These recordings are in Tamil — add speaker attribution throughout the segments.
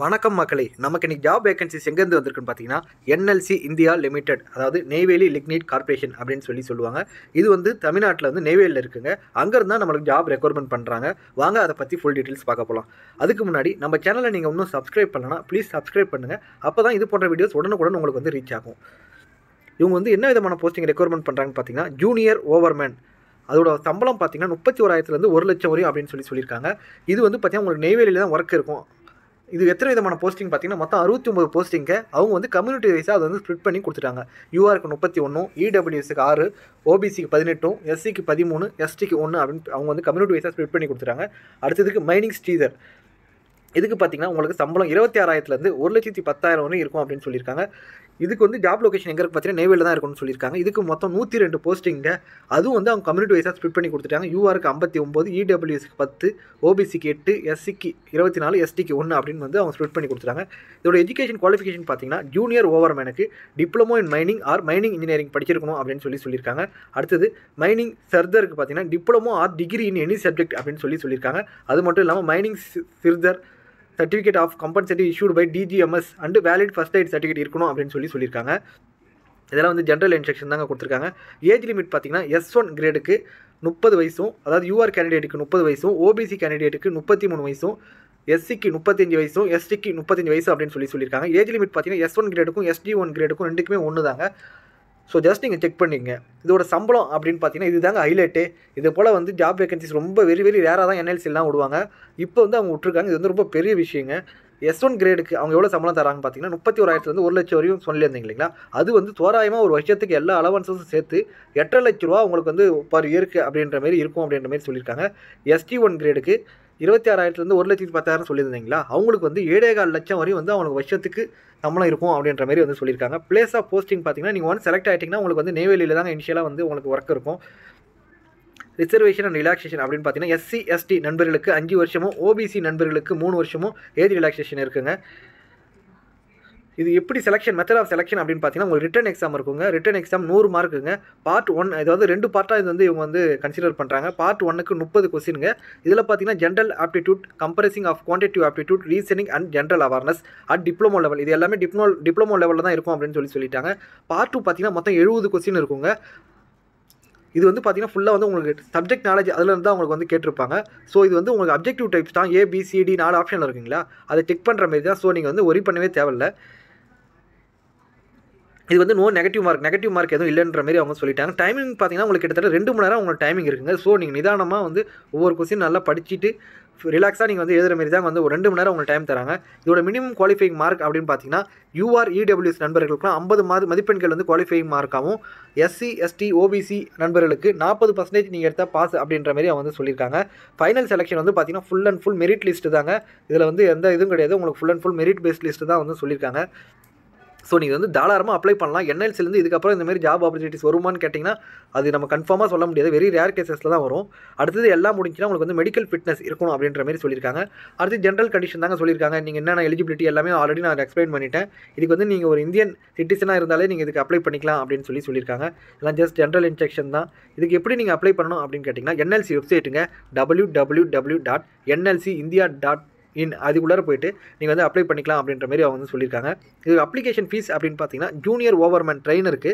Speaker 1: வணக்கம் மக்களே, நமக்கு இன்னைக்கு ஜாப் வேகன்சிஸ் எங்கேருந்து வந்திருக்குன்னு பார்த்தீங்கன்னா என்எல்சி இந்தியா லிமிடெட், அதாவது நெய்வேலி லிக்னைட் கார்பரேஷன் அப்படின்னு சொல்லுவாங்க. இது வந்து தமிழ்நாட்டில் வந்து நெய்வேலியில் இருக்குங்க. அங்கேருந்து தான் நம்மளுக்கு ஜாப் ரெக்ரூட்மெண்ட் பண்ணுறாங்க. வாங்க அதை பற்றி ஃபுல் டீட்டெயில்ஸ் பார்க்க போகலாம். அதுக்கு முன்னாடி நம்ம சேனலை நீங்கள் இன்னும் சப்ஸ்கிரைப் பண்ணலன்னா ப்ளீஸ் சப்ஸ்கிரைப் பண்ணுங்கள். அப்போ தான் இது போன்ற வீடியோஸ் உடனுக்குடன் உங்களுக்கு வந்து ரீச் ஆகும். இவங்க வந்து என்ன விதமான போஸ்டிங் ரெக்ரூட்மெண்ட் பண்ணுறாங்கன்னு பார்த்தீங்கன்னா ஜூனியர் ஓவர்மேன். அதோட சம்பளம் பார்த்தீங்கன்னா 31,000 1 லட்சம் வரையும் அப்படின்னு சொல்லியிருக்காங்க. இது வந்து பார்த்தீங்கன்னா உங்களுக்கு நெய்வேலியில் தான் ஒர்க் இருக்கும். இது எத்தனை விதமான போஸ்டிங் பார்த்தீங்கன்னா மொத்தம் 69 போஸ்டிங்க அவங்க வந்து கம்யூனிட்டி வைஸாக அதை வந்து ஸ்ப்ளிட் பண்ணி கொடுத்துட்டாங்க. யூஆருக்கு 31, இடபிள்யூஎஸ்க்கு 6, ஓபிசிக்கு 18, எஸ்சிக்கு 13, எஸ்டிக்கு 1 அப்படின்னு அவங்க வந்து கம்யூனிட்டி வைஸாக ஸ்ப்ளிட் பண்ணி கொடுத்துட்டாங்க. அடுத்ததுக்கு மைனிங் ஸ்ரீதர், இதுக்கு பார்த்தீங்கன்னா உங்களுக்கு சம்பளம் 26,000 1,10,000 வரையும் இருக்கும் அப்படின்னு சொல்லியிருக்காங்க. இதுக்கு வந்து ஜாப் லொகேஷன் எங்கே பார்த்தீங்கன்னா நெய்வேலியில் தான் இருக்கும்னு சொல்லியிருக்காங்க. இதுக்கு மொத்தம் 102 போஸ்டிங்க அதுவும் வந்து அவங்க கம்யூனிட்டி வைஸாக ஸ்ப்ளிட் பண்ணி கொடுத்துட்டாங்க. யூஆருக்கு 59, இடபிள்யூஎஸ்க்கு 10, ஓபிசிக்கு 8, எஸ்சிக்கு 24, எஸ்டிக்கு 1 அப்படின்னு வந்து அவங்க ஸ்ப்ளிட் பண்ணி கொடுத்துட்டாங்க. இதோட எஜுகேஷன் குவாலிஃபிகேஷன் பார்த்தீங்கன்னா ஜூனியர் ஓவர்மேனுக்கு diploma in mining or mining engineering படிச்சிருக்கணும் அப்படின்னு சொல்லியிருக்காங்க. அடுத்தது மைனிங் ஃபர்தருக்கு பார்த்தீங்கன்னா diploma or degree in any subject அப்படின்னு சொல்லியிருக்காங்க. அது மட்டும் இல்லாமல் மைனிங் ஃபர்தர் certificate of competency issued by DGMS and valid first aid certificate இருக்கணும் அப்படின்னு சொல்லியிருக்காங்க. இதெல்லாம் வந்து ஜென்ரல் இன்ஸ்ட்ரக்ஷன் தாங்க கொடுத்துருக்காங்க. ஏஜ் லிமிட் பார்த்தீங்கன்னா S1 கிரேடுக்கு 30 வயசும், அதாவது யூஆர் கேண்டிடேட்டுக்கு 30 வயசும், ஓபிசி கேண்டிடேட்டுக்கு 33 வயசும், எஸ்சிக்கு 35 வயசும், எஸ்டிக்கு 35 வயசு அப்படின்னு சொல்லியிருக்காங்க. ஏஜ் லிமிட் பார்த்தீங்கன்னா S1 கிரேடுக்கும் SD1 கிரேடுக்கும் ரெண்டுக்குமே ஒன்று தாங்க. ஸோ ஜஸ்ட் நீங்கள் செக் பண்ணிங்க. இதோட சம்பளம் அப்படின்னு பார்த்தீங்கன்னா இதுதாங்க ஹைலைட்டு. இது போல் வந்து ஜாப் வேகன்சிஸ் ரொம்ப வெரி ரேராக தான் என்எல்சிலாம் விடுவாங்க. இப்போ வந்து அவங்க விட்ருக்காங்க. இது வந்து ரொம்ப பெரிய விஷயங்க. S1 கிரேடுக்கு அவங்க எவ்வளோ சம்பளம் தராங்கன்னு பார்த்தீங்கன்னா 31,000 1 லட்சம் வரையும் சொல்லியிருந்தீங்க இல்லைங்களா. அது வந்து தோராயமாக ஒரு வருஷத்துக்கு எல்லா அலவன்ஸும் சேர்த்து 8.5 லட்ச ரூபா உங்களுக்கு வந்து பர் இயருக்கு அப்படின்ற மாதிரி இருக்கும் அப்படின்ற மாதிரி சொல்லியிருக்காங்க. SD1 கிரேடுக்கு 26,000 1 லட்சத்து 10,000 சொல்லியிருந்தீங்களா, அவங்களுக்கு வந்து 7.25 லட்சம் வரையும் வந்து அவங்களுக்கு வருஷத்துக்கு சம்பளம் இருக்கும் அப்படின்ற மாதிரி வந்து சொல்லியிருக்காங்க. பிளேஸ் ஆஃப் போஸ்டிங் பார்த்தீங்கன்னா நீங்கள் ஒன் செலக்ட் ஆகிட்டிங்கன்னா உங்களுக்கு வந்து நெய்வேலியில் தாங்க இனிஷியலாக வந்து உங்களுக்கு ஒர்க் இருக்கும். ரிசர்வேஷன் அண்ட் ரிலாக்ஸேஷன் அப்படின்னு பார்த்தீங்கன்னா SC ST நண்பர்களுக்கு 5 வருஷமும், ஓபிசி நண்பர்களுக்கு 3 வருஷமும் ஏஜ் ரிலாக்ஸேஷன் இருக்குங்க. இது எப்படி செலெக்ஷன், மெத்தட் ஆஃப் செலெக்ஷன் அப்படின்னு பார்த்தீங்கன்னா உங்களுக்கு ரிட்டன் எக்ஸாம் இருக்குங்க. Written exam 100 மார்க்குங்க. பார்ட் 1, அதாவது 2 பார்ட்டாக இது வந்து இவங்க வந்து கன்சிடர் பண்ணுறாங்க. பார்ட் 1க்கு 30 கொஸ்டினுங்க. இதில் பார்த்தீங்கன்னா general aptitude, comprising of quantitative aptitude, reasoning and general awareness at diploma level, இது எல்லாமே டிப்ளமோ லெவலில் தான் இருக்கும் அப்படின்னு சொல்லிட்டாங்க. பார்ட் 2 பார்த்தீங்கன்னா மொத்தம் 70 கொஸ்டின் இருக்குங்க. இது வந்து பார்த்தீங்கன்னா ஃபுல்லாக வந்து உங்களுக்கு சப்ஜெக்ட் நாலேஜ் அதில் இருந்து தான் உங்களுக்கு வந்து கேட்டிருப்பாங்க. ஸோ இது வந்து உங்களுக்கு அப்ஜெக்டிவ் டைப்ஸ் தான். ABCD 4 ஆப்ஷனில் இருக்குங்களா, அதை டிக் பண்ணுற மாதிரி தான். ஸோ நீங்கள் வந்து ஒரி பண்ணவே தேவையில்லை. இது வந்து நெகட்டிவ் மார்க் எதுவும் இல்லைன்ற மாதிரி அவங்க சொல்லிட்டாங்க. டைமிங் பார்த்தீங்கன்னா உங்களுக்கு கிட்டத்தட்ட 2 மணி நேரம் உங்களுக்கு டைமிங் இருக்குங்க. ஸோ நீங்கள் நிதானமாக வந்து ஒவ்வொரு கொஸ்டின் நல்லா படிச்சுட்டு ரிலாக்ஸாக நீங்கள் வந்து எழுதுகிற மாதிரி தான் வந்து ஒரு 2 மணி நேரம் உங்களுக்கு டைம் தராங்க. இதோட மினிமம் குவாலிஃபைங் மார்க் அப்படின்னு பார்த்தீங்கன்னா UR EWS நண்பர்களுக்குலாம் 50 மதிப்பெண்கள் வந்து குவாலிஃபைங் மார்க்காகவும், SC ST OBC நண்பர்களுக்கு 40% நீங்கள் எடுத்தால் பாஸ் அப்படின்ற மாதிரி அவங்க வந்து சொல்லியிருக்காங்க. ஃபைனல் செலெக்ஷன் வந்து பார்த்தீங்கன்னா full and full merit list தாங்க. இதில் வந்து எந்த இதுவும் கிடையாது. உங்களுக்கு full and full merit based list தான் வந்து சொல்லியிருக்காங்க. ஸோ நீங்கள் வந்து தாராளமாக அப்ளை பண்ணலாம். என்எல்சிலேருந்து இதுக்கப்புறம் இந்த மாதிரி ஜாப் ஆப்பர்ச்சுனிட்டிஸ் வருமானு கேட்டிங்கன்னா அது நம்ம கன்ஃபார்மாக சொல்ல முடியாது. வெரி ரேர் கேசஸில் தான் வரும். அடுத்தது எல்லாம் முடிஞ்சுன்னா உங்களுக்கு வந்து மெடிக்கல் ஃபிட்னஸ் இருக்கணும் அப்படின்ற மாதிரி சொல்லியிருக்காங்க. அடுத்து ஜென்ரல் கண்டிஷன் தாங்க சொல்லியிருக்காங்க. நீங்கள் என்னென்ன எலிஜிபிலிட்டி எல்லாமே ஆல்ரெடி நான் எக்ஸ்பிளைன் பண்ணிட்டேன். இதுக்கு வந்து நீங்கள் ஒரு இந்தியன் சிட்டிசனாக இருந்தாலே நீங்கள் இதுக்கு அப்ளை பண்ணிக்கலாம் அப்படின்னு சொல்லியிருக்காங்க. இதெல்லாம் ஜஸ்ட் ஜென்ரல் இன்ஸ்ட்ரக்ஷன் தான். இதுக்கு எப்படி நீங்கள் அப்ளை பண்ணணும் அப்படின்னு கேட்டிங்கன்னா என்எல்சி வெப்சைட்டுங்க, www.nlcindia.in, அதுக்குள்ளே போய்ட்டு நீங்கள் வந்து அப்ளை பண்ணிக்கலாம் அப்படின்ற மாதிரி அவங்க வந்து சொல்லியிருக்காங்க. இது அப்ளிகேஷன் ஃபீஸ் அப்படின்னு பார்த்தீங்கன்னா ஜூனியர் ஓவர்மேன் ட்ரெயினருக்கு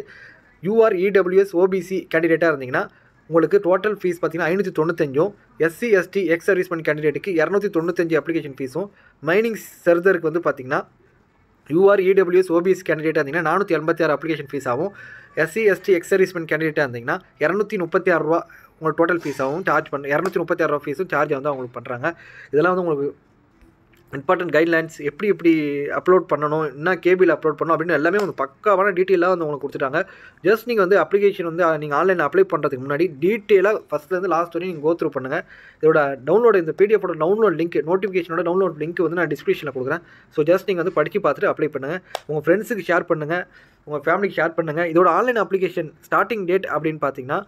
Speaker 1: UR EWS OBC கேண்டிடேட்டாக இருந்தீங்கன்னா உங்களுக்கு டோட்டல் ஃபீஸ் பார்த்தீங்கன்னா 595, SC ST எக்ஸ் சர்வீஸ்மேன் கேண்டிடேட்டுக்கு 295 அப்ளிகேஷன் ஃபீஸும், மைனிங் சர்தருக்கு வந்து பார்த்தீங்கன்னா UR EWS OBC கேண்டிடேட்டாக இருந்தீங்கன்னா 486 அப்ளிகேஷன் ஃபீஸ் ஆகும். SC ST எக்ஸ் சர்வீஸ்மேன் கேண்டிடேட்டாக இருந்தீங்கன்னா 236 ரூபா உங்களுக்கு டோட்டல் ஃபீஸாகவும் சார்ஜ் 236 ரூபா ஃபீஸும் சார்ஜ் வந்து அவங்களுக்கு பண்ணுறாங்க. இதெல்லாம் வந்து உங்களுக்கு இம்பார்ட்டன்ட் கைட்லைன்ஸ், எப்படி அப்லோட் பண்ணணும், என்ன கேபிள் அப்லோட் பண்ணணும் அப்படின்னு எல்லாமே வந்து பக்காவான டீட்டெயிலாக வந்து உங்களுக்கு கொடுத்துட்டாங்க. ஜஸ்ட் நீங்கள் வந்து அப்ளிகேஷன் வந்து நீங்கள் ஆன்லைனில் அப்ளை பண்ணுறதுக்கு முன்னாடி டீட்டெயிலாக ஃபஸ்ட்லேருந்து லாஸ்ட் வரையும் நீங்கள் கோத்ரூ பண்ணுங்கள். இதோட டவுன்லோட், இந்த PDF டவுன்லோட் லிங்க், நோட்டிஃபிகேஷனோட டவுன்லோட் லிங்க் வந்து நான் டிஸ்கிரிப்ஷனில் கொடுக்குறேன். ஸோ ஜஸ்ட் நீங்கள் வந்து படித்து பார்த்துட்டு அப்ளை பண்ணுங்கள். உங்கள் ஃப்ரெண்ட்ஸுக்கு ஷேர் பண்ணுங்கள், உங்கள் ஃபேமிலிக்கு ஷேர் பண்ணுங்கள். இதோட ஆன்லைன் அப்ளிகேஷன் ஸ்டார்டிங் டேட் அப்படின்னு பார்த்தீங்கன்னா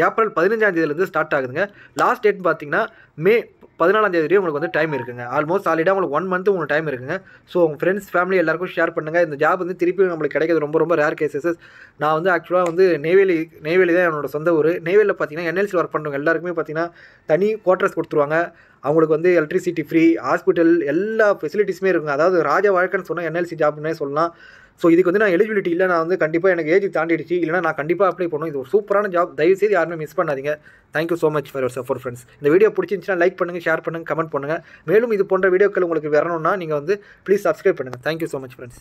Speaker 1: ஏப்ரல் 15 ஸ்டார்ட் ஆகுதுங்க. லாஸ்ட் டேட் பார்த்தீங்கன்னா மே 14ஆம் தேதி உங்களுக்கு வந்து டைம் இருக்குங்க. ஆல்மோஸ்ட் சாலிடாக உங்களுக்கு 1 மந்த் உங்களுக்கு டைம் இருக்குங்க. ஸோ உங்கள் ஃப்ரெண்ட்ஸ் ஃபேமிலி எல்லாருக்கும் ஷேர் பண்ணுங்கள். இந்த ஜாப் வந்து திருப்பி நம்மளுக்கு கிடைக்கிறது ரொம்ப ரொம்ப ரேர் கேசஸ். நான் வந்து ஆக்சுவலாக வந்து நெய்வேலி தான் என்னோட சொந்த ஊர். நெய்வேலியில் பார்த்தீங்கன்னா என்எல்சி ஒர்க் பண்ணுறவங்க எல்லாருக்குமே பார்த்தீங்கன்னா தனி குவார்ட்டர்ஸ் கொடுத்துருவாங்க. அவங்களுக்கு வந்து எலக்ட்ரிசிட்டி ஃப்ரீ, ஹாஸ்பிட்டல் எல்லா ஃபெசிலிட்டிஸுமே இருக்குங்க. அதாவது ராஜ வாழ்க்கைன்னு சொன்னால் என்எல்சி ஜாப்னே சொல்லலாம். ஸோ இதுக்கு வந்து நான் எலிஜிபிலிட்டி இல்லை. நான் வந்து கண்டிப்பாக எனக்கு ஏஜ் தாண்டிடுச்சு. இல்லைனா நான் கண்டிப்பாக அப்ளை பண்ணும். இது ஒரு சூப்பரான ஜாப். தயவுசெய்து யாருமே மிஸ் பண்ணாதீங்க. Thank you so much for your support friends. இந்த வீடியோ பிடிச்சிருந்துச்சுன்னா லைக் பண்ணுங்கள், ஷேர் பண்ணுங்கள், கமெண்ட் பண்ணுங்கள். மேலும் இது போன்ற வீடியோக்கள் உங்களுக்கு வரணும்னா நீங்கள் வந்து ப்ளீஸ் சப்ஸ்கிரைப் பண்ணுங்கள். Thank you so much friends.